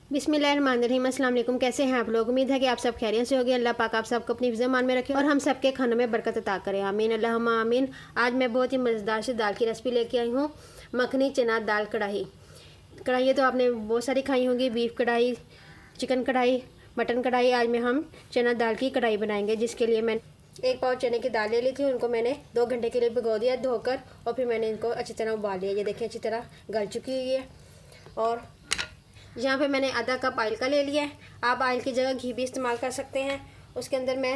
बिस्मिल्लाहिर्रहमानिर्रहीम। अस्सलाम वालेकुम। कैसे हैं आप लोग? उम्मीद है कि आप सब खैरियत से होंगे। अल्लाह पाक आप सबको अपनी फ़िज़्ज़ा-मान में रखे और हम सबके खानों में बरकत अता करें। आमीन अल्लाहुम्मा आमीन। आज मैं बहुत ही मज़ेदार सी दाल की रेसिपी लेके आई हूँ, मखनी चना दाल कढ़ाई। कढ़ाई तो आपने बहुत सारी खाई होंगी, बीफ कढ़ाई, चिकन कढ़ाई, मटन कढ़ाई। आज में हम चना दाल की कढ़ाई बनाएंगे, जिसके लिए मैं 1 पाव चने की दाल ले ली थी। उनको मैंने 2 घंटे के लिए भिगो दिया धोकर, और फिर मैंने इनको अच्छी तरह उबाल लिया। ये देखिए अच्छी तरह गल चुकी हुई है। और यहाँ पे मैंने आधा कप ऑयल का ले लिया है। आप ऑयल की जगह घी भी इस्तेमाल कर सकते हैं। उसके अंदर मैं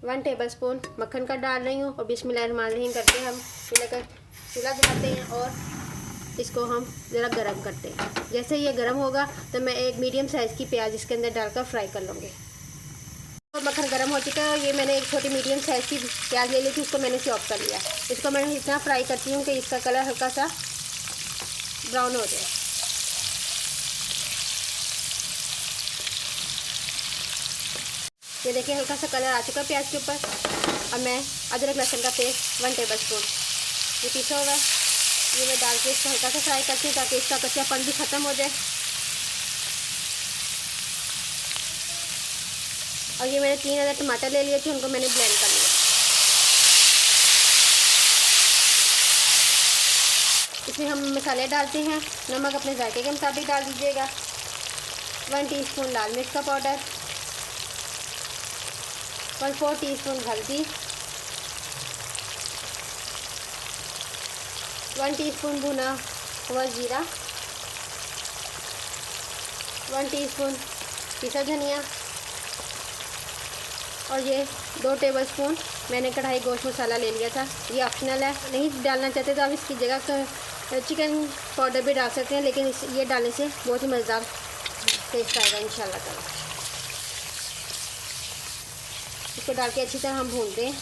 1 टेबलस्पून मक्खन का डाल रही हूँ और बिस्मिल्लाहिर्रहमानिर्रहीम करके हम चूल्हा जलाते हैं और इसको हम ज़रा गर्म करते हैं। जैसे ये गर्म होगा तो मैं एक मीडियम साइज़ की प्याज इसके अंदर डालकर फ्राई कर लूँगी। और मक्खन गर्म हो चुका है और ये मैंने एक छोटी मीडियम साइज़ की प्याज ले ली थी, उसको मैंने चॉप कर लिया। इसको मैं इतना फ्राई करती हूँ कि इसका कलर हल्का सा ब्राउन हो जाए। ये देखिए हल्का सा कलर आ चुका प्याज के ऊपर। अब मैं अदरक लहसुन का पेस्ट 1 टेबलस्पून ये पीसा होगा, ये मैं डाल के इसको हल्का सा फ्राई करती हूँ ताकि इसका कच्चापन भी ख़त्म हो जाए। और ये मैंने 3 अदर टमाटर ले लिए थे, उनको मैंने ब्लेंड कर लिया। इसमें हम मसाले डालते हैं। नमक अपने जायके के मुताबिक डाल दीजिएगा। 1 टीस्पून लाल मिर्च का पाउडर, 1/4 टीस्पून हल्दी, 1 टीस्पून भुना हुआ जीरा, 1 टीस्पून पिसा धनिया, और ये 2 टेबलस्पून मैंने कढ़ाई गोश्त मसाला ले लिया था। ये ऑप्शनल है, नहीं डालना चाहते तो आप इसकी जगह चिकन पाउडर भी डाल सकते हैं, लेकिन ये डालने से बहुत ही मज़ेदार टेस्ट आएगा इंशाल्लाह ताला। इसको डाल के अच्छी तरह हम भूनते हैं।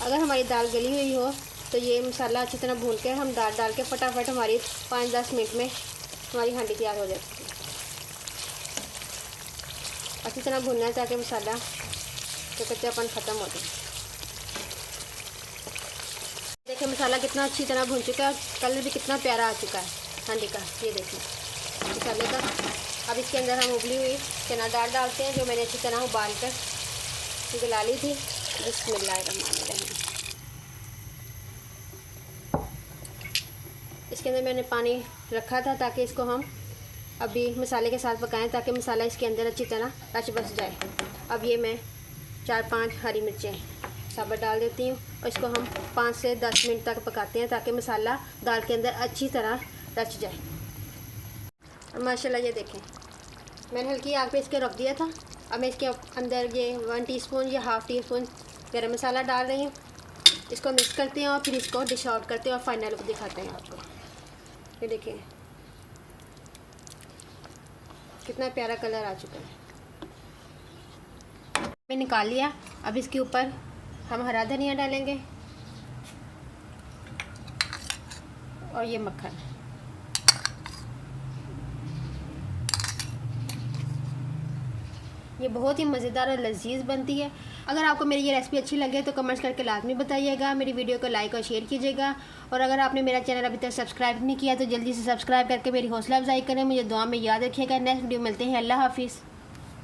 अगर हमारी दाल गली हुई हो तो ये मसाला अच्छी तरह भून के हम दाल डाल के फटाफट हमारी 5-10 मिनट में हमारी हांडी तैयार हो जाती है। अच्छी तरह भूनना है ताकि मसाला तो कच्चापन ख़त्म हो जाए। देखिए मसाला कितना अच्छी तरह भून चुका है, कलर भी कितना प्यारा आ चुका है हांडी का। ये देखिए मसाले का। अब इसके अंदर हम उबली हुई चना दाल डालते हैं, जो मैंने अच्छी तरह उबाल कर गला ली थी। बिस्मिल्लाहिर्रहमानिर्रहीम। इसके अंदर मैंने पानी रखा था ताकि इसको हम अभी मसाले के साथ पकाएं, ताकि मसाला इसके अंदर अच्छी तरह रच बस जाए। अब ये मैं 4-5 हरी मिर्चें साबुत डाल देती हूँ और इसको हम 5 से 10 मिनट तक पकाते हैं ताकि मसाला दाल के अंदर अच्छी तरह रच जाए। और माशाल्लाह ये देखें मैंने हल्की आग पे इसके रख दिया था। अब मैं इसके अंदर ये 1 टीस्पून या ½ टीस्पून गरम मसाला डाल रही हूँ। इसको मिक्स करते हैं और फिर इसको डिश आउट करते हैं और फाइनल लुक दिखाते हैं आपको। ये देखिए कितना प्यारा कलर आ चुका है। मैं निकाल लिया। अब इसके ऊपर हम हरा धनिया डालेंगे और ये मक्खन। ये बहुत ही मज़ेदार और लजीज बनती है। अगर आपको मेरी ये रेसिपी अच्छी लगे तो कमेंट्स करके लाजमी बताइएगा। मेरी वीडियो को लाइक और शेयर कीजिएगा। और अगर आपने मेरा चैनल अभी तक सब्सक्राइब नहीं किया तो जल्दी से सब्सक्राइब करके मेरी हौसला अफजाई करें। मुझे दुआ में याद रखिएगा। नेक्स्ट वीडियो मिलते हैं। अल्लाह हाफिज़।